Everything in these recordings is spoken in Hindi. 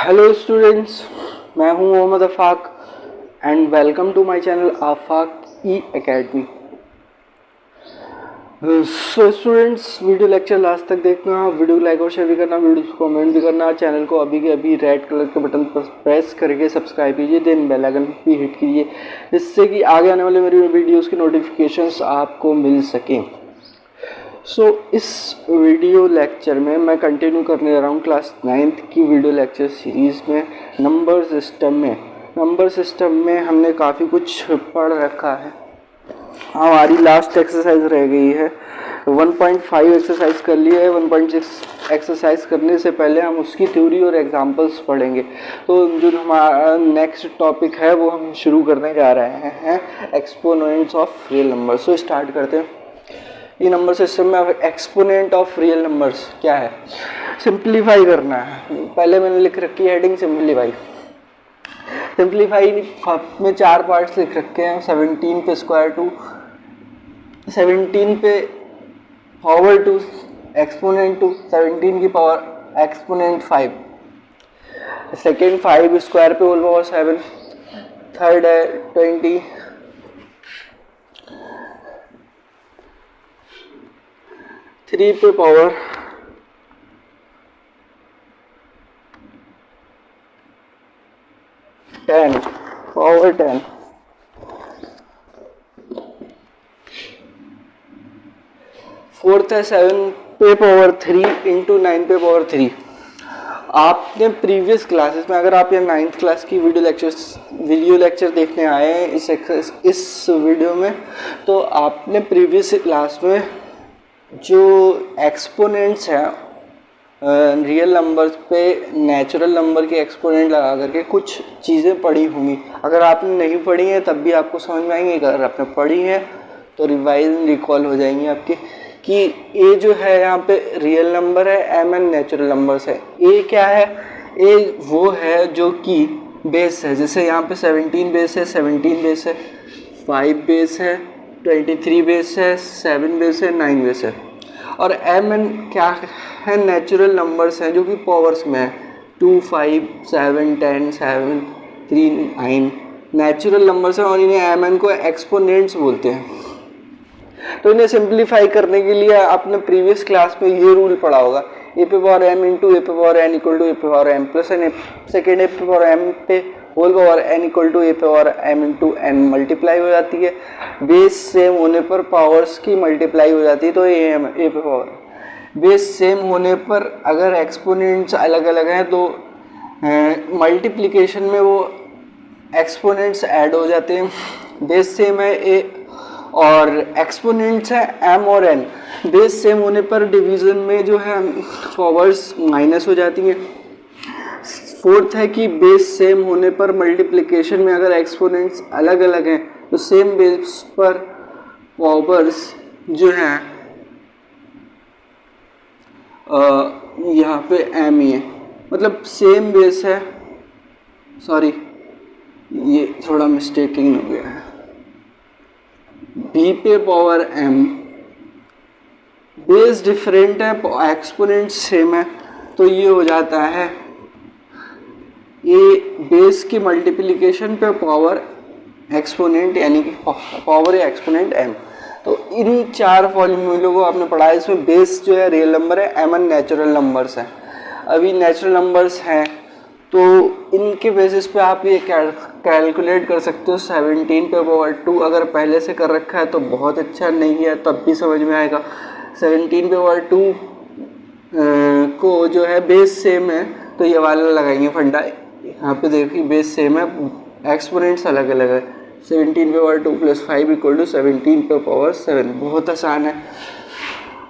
हेलो स्टूडेंट्स, मैं हूं Mohammad Afaq and welcome to my channel Afaq E academy. So students, video lecture last तक देखना, वीडियो लाइक और शेयर भी करना, वीडियो को कमेंट भी करना, चैनल को अभी के अभी रेड कलर के बटन पर प्रेस करके सब्सक्राइब कीजिए, देन बेल आइकन भी हिट कीजिए जिससे कि आगे आने वाले मेरी वीडियोज़ की नोटिफिकेशंस आपको मिल सकें। सो इस वीडियो लेक्चर में मैं कंटिन्यू करने जा रहा हूँ क्लास 9th की वीडियो लेक्चर सीरीज़ में नंबर सिस्टम में हमने काफ़ी कुछ पढ़ रखा है। हमारी लास्ट एक्सरसाइज रह गई है 1.5 एक्सरसाइज कर ली है। 1.6 एक्सरसाइज करने से पहले हम उसकी थ्योरी और एग्जांपल्स पढ़ेंगे। तो जो हमारा नेक्स्ट टॉपिक है वो हम शुरू करने जा रहे हैं, exponents of real number. So start करते हैं। ये नंबर सिस्टम में एक्सपोनेंट ऑफ रियल नंबर्स क्या है, सिंप्लीफाई करना है। पहले मैंने लिख रखी है हेडिंग सिंप्लीफाई में 4 पार्ट्स लिख रखे हैं। 17 पे स्क्वायर टू, 17 पे पावर टू, एक्सपोनेंट टू, 17 की पावर एक्सपोनेंट 5, सेकेंड 5 स्क्वायर पे होल पावर 7, थर्ड है 20, 3 पे पावर 10, पावर 10, फोर्थ है 7 पे पावर 3 इंटू 9 पे पावर 3। आपने प्रीवियस क्लासेस में, अगर आप ये 9th क्लास की वीडियो लेक्चर देखने आए हैं इस वीडियो में, तो आपने प्रीवियस क्लास में जो एक्सपोनेंट्स हैं रियल नंबर्स पे नेचुरल नंबर के एक्सपोनेंट लगा करके कुछ चीज़ें पढ़ी होंगी। अगर आपने नहीं पढ़ी हैं तब भी आपको समझ में आएंगे, अगर आपने पढ़ी हैं तो रिवाइज रिकॉल हो जाएंगी आपके कि ए जो है यहाँ पे रियल नंबर है, एम एन नेचुरल नंबर्स है। ए क्या है? ए वो है जो कि बेस है। जैसे यहाँ पे 17 बेस है, 17 बेस है, 5 बेस है, 23 बेस है, 7 बेस है, 9 बेस है। और एम एन क्या है? नेचुरल नंबर्स हैं जो कि पावर्स में है, 2, 5, 7, 10, 7, 3, 9 नेचुरल नंबर्स हैं और इन्हें एम एन को एक्सपोनेंट्स बोलते हैं। तो इन्हें सिंप्लीफाई करने के लिए आपने प्रीवियस क्लास में ये रूल पढ़ा होगा, ए पे पावर एम इंटू ए पे power N equal to A पे power M plus N, second A पे पावर एम पे whole power N equal to A पे power M into N multiply हो जाती है। बेस सेम होने पर पावर्स की मल्टीप्लाई हो जाती है, तो ए पे पावर बेस सेम होने पर अगर एक्सपोनेंट्स अलग अलग हैं तो मल्टीप्लिकेशन में वो एक्सपोनेंट्स ऐड हो जाते हैं। बेस सेम है ए और एक्सपोनेंट्स है एम और एन। बेस सेम होने पर डिवीज़न में जो है पावर्स माइनस हो जाती हैं। फोर्थ है कि बेस सेम होने पर मल्टीप्लिकेशन में अगर एक्सपोनेंट्स अलग अलग हैं तो सेम बेस पर पावर्स जो हैं यहाँ पे एम ही है, मतलब सेम बेस है। सॉरी, ये थोड़ा मिस्टेकिंग हो गया है। बी पे पावर एम, बेस डिफरेंट है, एक्सपोनेंट सेम है, तो ये हो जाता है ये बेस की मल्टीप्लिकेशन पे पावर एक्सपोनेंट, यानी कि पावर या एक्सपोनेंट एम। तो इन 4 फॉर्मूलों को आपने पढ़ा है। इसमें बेस जो है रियल नंबर है, एम एन नेचुरल नंबर्स हैं। अभी नेचुरल नंबर्स हैं तो इनके बेसिस पे आप ये कैलकुलेट कर सकते हो। 17 पे पावर 2 अगर पहले से कर रखा है तो बहुत अच्छा, नहीं है तब भी समझ में आएगा। 17 पे पावर 2 को जो है बेस सेम है तो ये वाला लगाएंगे फंडा। यहाँ पे देखिए बेस सेम है, एक्सपोनेंट्स अलग अलग है। 17 पे पावर 2 प्लस 5 इक्वल टू 17 पे पावर 7। बहुत आसान है।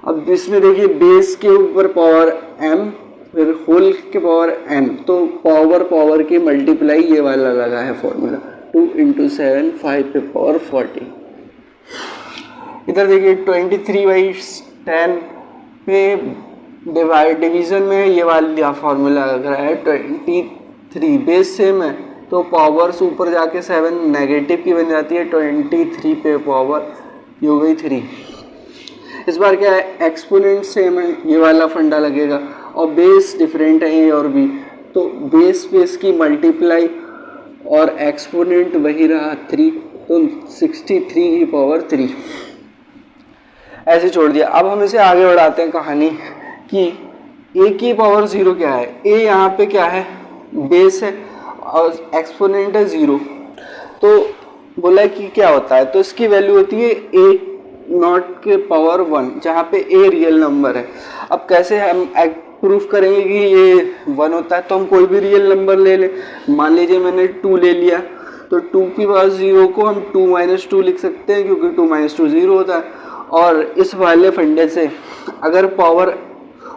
अब इसमें देखिए बेस के ऊपर पावर एम, फिर होल के पावर एन, तो पावर की मल्टीप्लाई ये वाला लगा है फॉर्मूला, 2 इंटू 7, 5 पे पावर 40। इधर देखिए 23/10 पे डिवीजन में ये वाला फॉर्मूला लग रहा है 23। बेस सेम है तो पावर्स ऊपर जाके 7 नेगेटिव की बन जाती है, 23 पे पावर ये हो गई 3। इस बार क्या है, एक्सपोनेंट सेम है, ये वाला फंडा लगेगा और बेस डिफरेंट है ए और बी, तो बेस की मल्टीप्लाई और एक्सपोनेंट वही रहा 3, तो 63e3 ऐसे छोड़ दिया। अब हम इसे आगे बढ़ाते हैं कहानी कि a की पावर 0 क्या है। a यहाँ पे क्या है, बेस है और एक्सपोनेंट है 0, तो बोला कि क्या होता है, तो इसकी वैल्यू होती है a नॉट के पावर 1, जहाँ पे a रियल नंबर है। अब कैसे हम प्रूफ करेंगे कि ये 1 होता है, तो हम कोई भी रियल नंबर ले लें। मान लीजिए मैंने 2 ले लिया, तो 2 की पावर 0 को हम 2 - 2 लिख सकते हैं, क्योंकि 2 - 2 0 होता है। और इस वाले फंडे से अगर पावर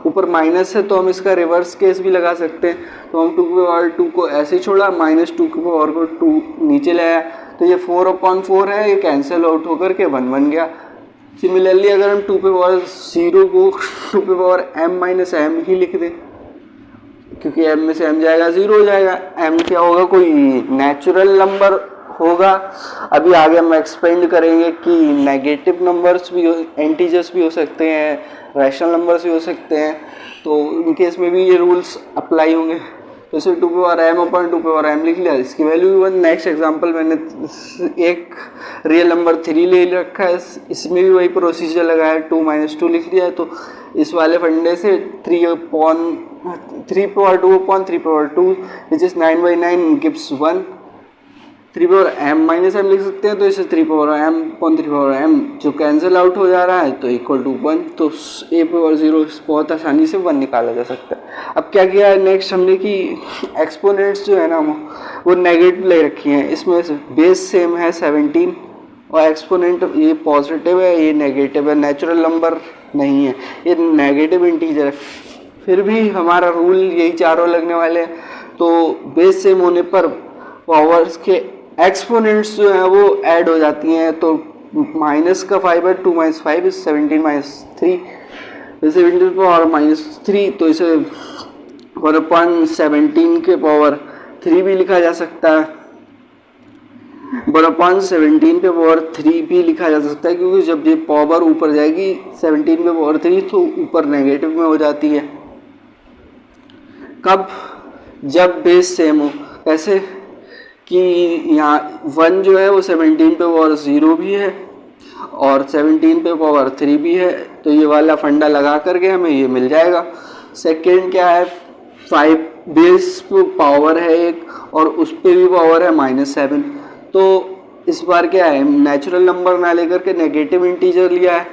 ऊपर माइनस है तो हम इसका रिवर्स केस भी लगा सकते हैं। तो हम 2 की पावर 2 को ऐसे ही छोड़ा, -2 की पावर को 2 नीचे ले आया, तो ये 4/4 है, ये कैंसिल आउट होकर के 1 बन गया। सिमिलरली अगर हम 2 पे पावर 0 को 2 पे पावर m - ही लिख दें, क्योंकि m में से m जाएगा 0 हो जाएगा। m क्या होगा, कोई नेचुरल नंबर होगा। अभी आगे हम एक्सपेंड करेंगे कि नेगेटिव नंबर्स भी इंटीजर्स भी हो सकते हैं, रैशनल नंबर्स भी हो सकते हैं, तो इन केस में भी ये रूल्स अप्लाई होंगे। तो इसे 2 पे पावर m/2 पे पावर m लिख लिया, इसकी वैल्यू भी 1। नेक्स्ट एग्जांपल मैंने एक रियल नंबर 3 ले रखा है, इसमें भी वही प्रोसीजर लगाया है, 2 - 2 लिख दिया है। तो इस वाले फंडे से 3 पे पावर 2/3/2 विच इज 9/9 गिव्स 1। 3 पे पावर m - m लिख सकते हैं, तो इसे 3 पे पावर m/3 पे पावर m जो कैंसिल आउट हो जा रहा है, तो इक्वल टू 1। तो a पे पावर 0 बहुत आसानी से 1 निकाला जा सकता है। अब क्या किया है नेक्स्ट हमने कि एक्सपोनेंट्स जो है ना वो नेगेटिव ले रखी हैं। इसमें बेस सेम है 17 और एक्सपोनेंट ये पॉजिटिव है, ये नेगेटिव है, नेचुरल नंबर नहीं है, ये नेगेटिव इंटीजर है। फिर भी हमारा रूल यही चारों लगने वाले हैं। तो बेस सेम होने पर पावर्स के एक्सपोनेंट्स जो हैं वो ऐड हो जाती हैं, तो माइनस का 5/2 - 5 इज 17 - 3, 17 पावर -3, तो इसे 1/17 के पावर 3 भी लिखा जा सकता है। 1/17 पे पावर 3 भी लिखा जा सकता है, क्योंकि जब ये पावर ऊपर जाएगी 17 पे पावर 3 तो ऊपर नेगेटिव में हो जाती है। कब, जब बेस सेम हो। कैसे कि यहाँ 1 जो है वो 17 पे पावर 0 भी है और 17 पे पावर 3 भी है, तो ये वाला फंडा लगा करके हमें ये मिल जाएगा। सेकेंड क्या है, 5 बेस पे पावर है एक और उस पर भी पावर है -7, तो इस बार क्या है, नेचुरल नंबर ना लेकर के नेगेटिव इंटीजर लिया है,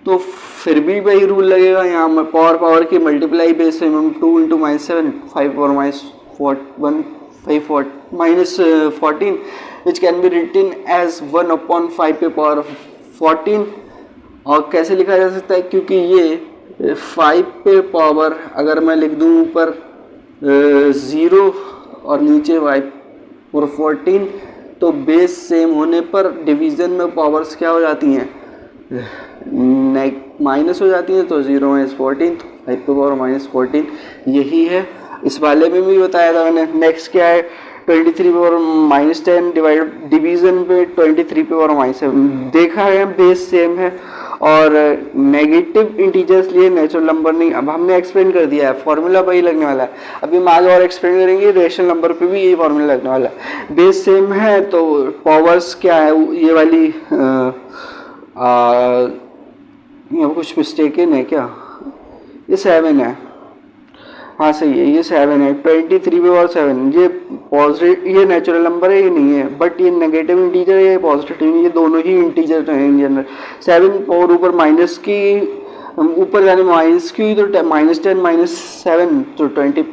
तो फिर भी वही रूल लगेगा। यहाँ पावर की मल्टीप्लाई बेस है 2 × -7 5 power -14 which can be written as 1/5 पे पावर 14। और कैसे लिखा जा सकता है, क्योंकि ये 5 पे पावर अगर मैं लिख दूँ ऊपर 0 और नीचे 5 और 14, तो बेस सेम होने पर डिवीज़न में पावर्स क्या हो जाती हैं, माइनस हो जाती हैं, तो 0 - 14 तो 5 पे पावर -14 यही है। इस वाले में भी बताया था मैंने। नेक्स्ट क्या है, 23 पे पावर -10 डिवाइड डिवीज़न पे 23 पे पावर -7 देखा है, बेस सेम है और नेगेटिव इंटीजर्स लिए, नेचुरल नंबर नहीं। अब हमने एक्सप्लेन कर दिया है, फॉर्मूला वही लगने वाला है। अभी हम आगे और एक्सप्लेन करेंगे, रेशनल नंबर पे भी यही फॉर्मूला लगने वाला है। बेस सेम है तो पावर्स क्या है, ये वाली यहाँ कुछ मिस्टेकन है क्या, ये 7 है, हाँ सही है, ये 7 है। 23 पे पावर 7 ये पॉजिटिव, ये नेचुरल नंबर है, ये नहीं है, बट ये नेगेटिव इंटीजर है, ये पॉजिटिव, ये दोनों ही इंटीजर हैं इन जनरल। 7 पावर ऊपर माइनस की, ऊपर जाने माइनस की, तो -10 - 7 तो 23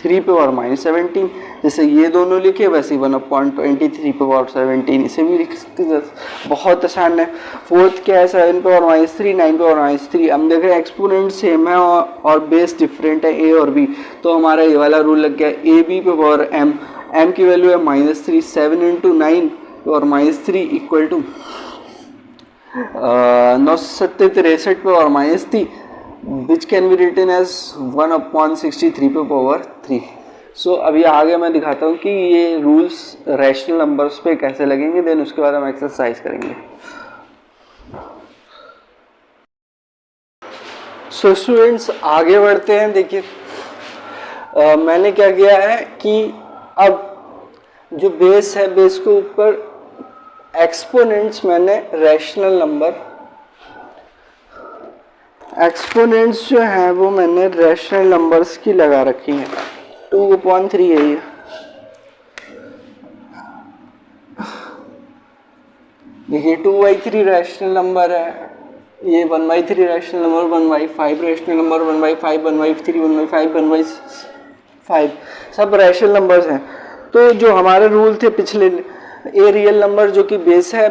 पे पावर -17। जैसे ये दोनों लिखे वैसे 1/23 पे पावर 17 इसे भी लिख सकते, बहुत आसान है। फोर्थ क्या है, 7 पे पावर -3 9 पे पावर -3। हम देख रहे हैं एक्सपोनेंट सेम है और बेस डिफरेंट है, ए और बी, तो हमारा ये वाला रूल लग गया। ए बी पे पावर m की वैल्यू है -3, 7 × 9 और -3 इक्वल टू 9 7 63 पे power -3 which can be written as 1/63 पे पावर 3। सो अभी आगे मैं दिखाता हूँ कि ये रूल्स रैशनल नंबर्स पे कैसे लगेंगे, देन उसके बाद हम एक्सरसाइज करेंगे। सो स्टूडेंट्स आगे बढ़ते हैं। देखिए मैंने क्या किया है कि अब जो बेस है, बेस के ऊपर एक्सपोनेंट्स मैंने रैशनल नंबर, एक्सपोनेंट्स जो है वो मैंने रैशनल नंबर्स की लगा रखी है। 2/3 है ये। देखिए 2/3 रैशनल नंबर है, ये 1/3 रैशनल नंबर, 1/5 रैशनल नंबर, 1/5, 1/3, 1/5, 1/5 सब रैशनल नंबर्स हैं। तो जो हमारे रूल थे पिछले, ए रियल नंबर जो कि बेस है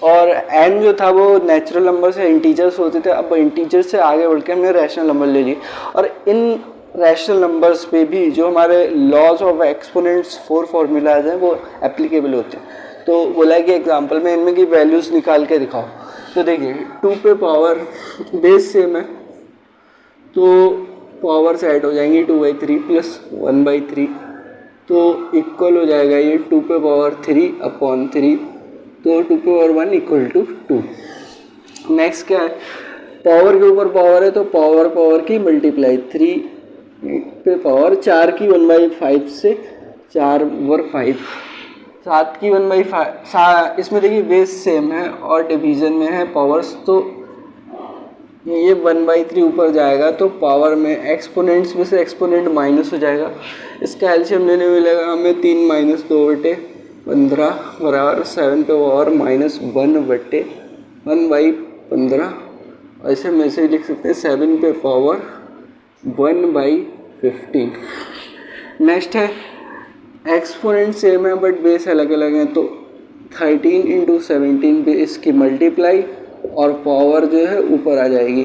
और एन जो था वो नेचुरल नंबर से इंटीजर्स होते थे, अब इंटीजर से आगे बढ़ के हमने रैशनल नंबर ले लिए। और इन रैशनल नंबर्स पे भी जो हमारे लॉज ऑफ एक्सपोनेंट्स 4 फॉर्मूलाज हैं वो एप्लीकेबल होते हैं। तो बोला है कि एग्जांपल में इनमें की वैल्यूज़ निकाल के दिखाओ। तो देखिए 2 पे पावर बेस सेम है तो पावर्स ऐड हो जाएंगी 2/3 प्लस 1/3, तो इक्वल हो जाएगा ये 2 पे पावर 3/3, तो 2 पे पावर 1 इक्वल टू 2। नेक्स्ट क्या है, पावर के ऊपर पावर है तो पावर की मल्टीप्लाई, 3 पे पावर 4 की 1/5 से 4/5, 7 की 1/5। इसमें देखिए बेस सेम है और डिवीज़न में है पावर्स, तो ये 1/3 ऊपर जाएगा तो पावर में एक्सपोनेंट्स में से एक्सपोनेंट माइनस हो जाएगा। इसका एलसीएम लेने में मिलेगा हमें 3 - 2/15 बराबर 7 पे पावर -1/1/15। ऐसे में से लिख सकते हैं 7 पे पावर 1/15। नेक्स्ट है एक्सपोनेंट सेम है बट बेस अलग अलग हैं, तो 13 × 17 बेस की मल्टीप्लाई और पावर जो है ऊपर आ जाएगी।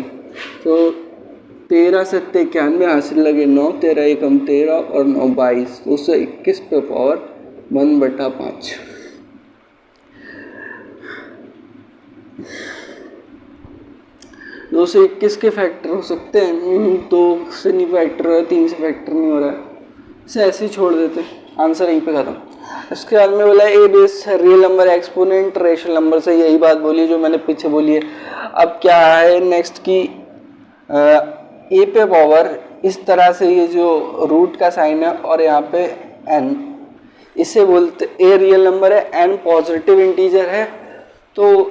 तो 13 × 7 = 91, हासिल लगे 9, 13 × 1 = 13 और 9 = 22, 221 पे पावर 1/5। दो से 21 के फैक्टर हो सकते हैं, 2 से नहीं फैक्टर हो रहा है, 3 से फैक्टर नहीं हो रहा है, इसे ऐसे ही छोड़ देते हैं, आंसर यहीं पे खत्म। इसके बाद में बोला A base real number exponent rational number से, यही बात बोली जो मैंने पीछे बोली है। अब क्या है नेक्स्ट की ए पे पावर इस तरह से, ये जो रूट का साइन है और यहाँ पे एन, इसे बोलते ए रियल नंबर है, एन पॉजिटिव इंटीजर है, तो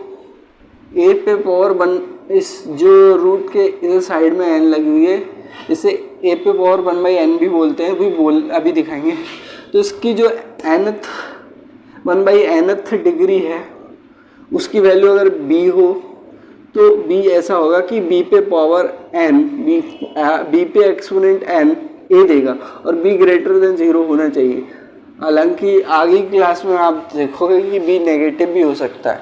ए पे पावर 1, इस जो रूट के इधर साइड में एन लगी हुई है इसे ए पे पावर 1/n भी बोलते हैं, अभी दिखाएंगे। तो इसकी जो nth 1/nth डिग्री है उसकी वैल्यू अगर b हो तो b ऐसा होगा कि b पे पावर n, b पे एक्सपोनेंट n a देगा और b > 0 होना चाहिए। हालांकि आगे क्लास में आप देखोगे कि b नेगेटिव भी हो सकता है।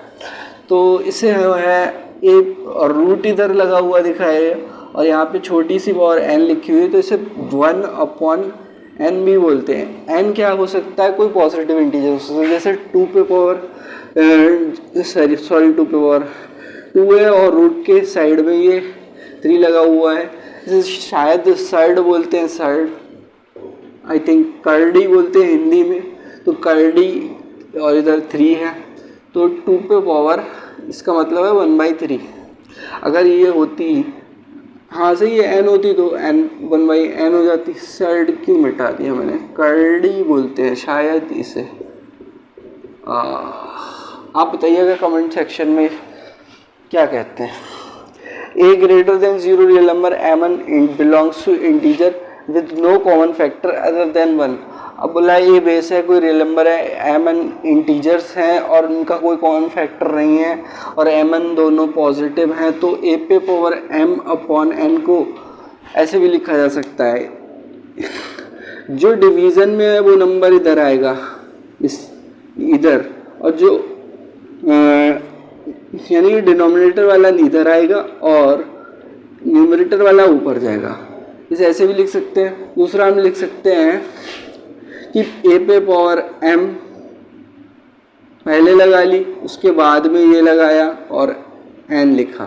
तो इसे है a और रूट इधर लगा हुआ दिखाया और यहाँ पे छोटी सी पावर n लिखी हुई है, तो इसे 1/n भी बोलते हैं। n क्या हो सकता है, कोई पॉजिटिव इंटीजर हो सकता है, जैसे 2 पे पावर 2 पे पावर 2 है और रूट के साइड में ये 3 लगा हुआ है, इसे शायद सर्ड बोलते हैं, सर्ड आई थिंक कर्डी बोलते हैं हिंदी में, तो कर्डी, और इधर 3 है तो 2 पे पावर इसका मतलब है 1/3। अगर ये होती, हाँ सही है, n होती तो n 1/n हो जाती, सर्ड क्यों मिटा दिया मैंने, कर्डी बोलते हैं शायद इसे। आप बताइएगा कमेंट सेक्शन में क्या कहते हैं। a > 0 real number m1 belongs to integer with no common factor other than 1। अब बोला ये बेस है, कोई रियल नंबर है, m n इंटीजर्स हैं और उनका कोई कॉमन फैक्टर नहीं है और m n दोनों पॉजिटिव हैं, तो a पे पावर m/n को ऐसे भी लिखा जा सकता है, जो डिवीज़न में है वो नंबर इधर आएगा, इस इधर, और जो यानी डिनोमिनेटर वाला इधर आएगा और न्यूमरेटर वाला ऊपर जाएगा। इसे ऐसे भी लिख सकते हैं। दूसरा हम लिख सकते हैं कि a पे पावर m पहले लगा ली, उसके बाद में ये लगाया और n लिखा,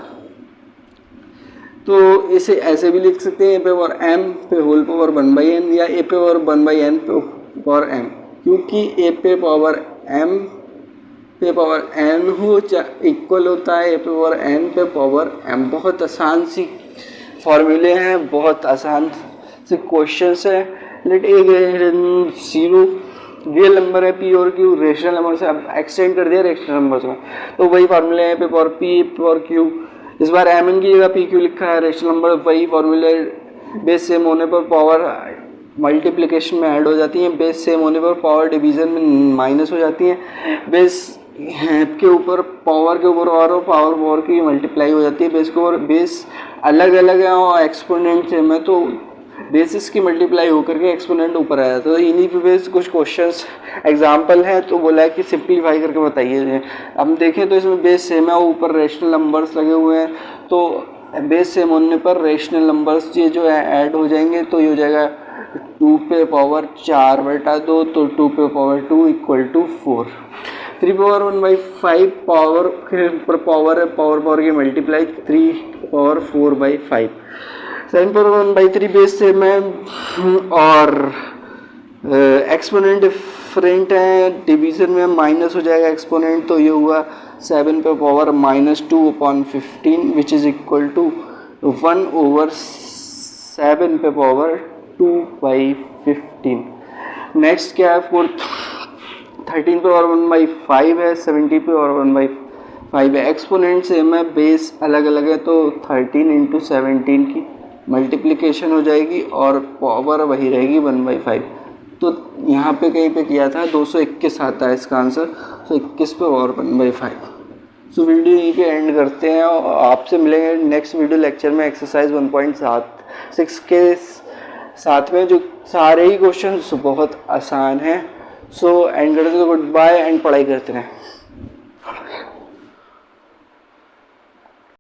तो इसे ऐसे भी लिख सकते हैं a पे पावर m पे होल पावर 1/n या a पे पावर 1/n पे पावर m, क्योंकि a पे पावर m पे पावर n हो इक्वल होता है a पे पावर n पे पावर m। बहुत आसान सी फॉर्मूले हैं, बहुत आसान से क्वेश्चंस है, लेट ए ग्रेटर देन 0 रियल नंबर है पी और क्यू, रेशनल नंबर से अब एक्सटेंड कर दिया रेशनल नंबर्स में, तो वही फार्मूला है पे पावर पी पावर क्यू। इस बार एम एन की जगह पी क्यू लिखा है, रेशनल नंबर वही फार्मूला, बेस सेम होने पर पावर मल्टीप्लिकेशन में ऐड हो जाती हैं, बेस सेम होने पर पावर डिवीज़न में माइनस हो जाती हैं, बेस के ऊपर पावर के ऊपर और पावर की मल्टीप्लाई हो जाती है, बेस के ऊपर बेस अलग अलग है और एक्सपोनेंट सेम है, तो बेसिस की मल्टीप्लाई होकर के एक्सपोनेंट ऊपर आया। तो इन्हीं पे बेस कुछ क्वेश्चंस एग्जांपल है, तो बोला है कि सिंप्लीफाई करके बताइए। हम देखें तो इसमें बेस सेम है, ऊपर रेशनल नंबर्स लगे हुए हैं, तो बेस सेम होने पर रेशनल नंबर्स ये जो है ऐड हो जाएंगे, तो ये हो जाएगा 2 पे पावर 4 बटा 2, तो 2 पे power 2 equal to 4। 3 power 1/5 power के ऊपर पावर है, पावर की multiply 3 power 4/5। 7 power 1/3 base same है और एक्सपोनेंट डिफरेंट है, डिवीज़न में माइनस हो जाएगा एक्सपोनेंट, तो ये हुआ 7 पे power -2/15 which is equal to 1/7 पे पावर 2/15। नेक्स्ट क्या है, फोर्थ 13 पे पावर 1/5 है, 70 पे पावर 1/5 है, एक्सपोनेंट सेम है, बेस अलग अलग है, तो 13 × 17 की मल्टीप्लिकेशन हो जाएगी और पावर वही रहेगी 1/5। तो यहाँ पे कहीं पे किया था 221 आता है इसका आंसर, तो 21 पे पावर 1/5। सो वीडियो यहीं पे एंड करते हैं और आपसे मिलेंगे नेक्स्ट वीडियो लेक्चर में एक्सरसाइज 1.6 के साथ में, जो सारे ही क्वेश्चन बहुत आसान हैं। सो एंड करते हैं, गुड बाय एंड पढ़ाई करते रहें।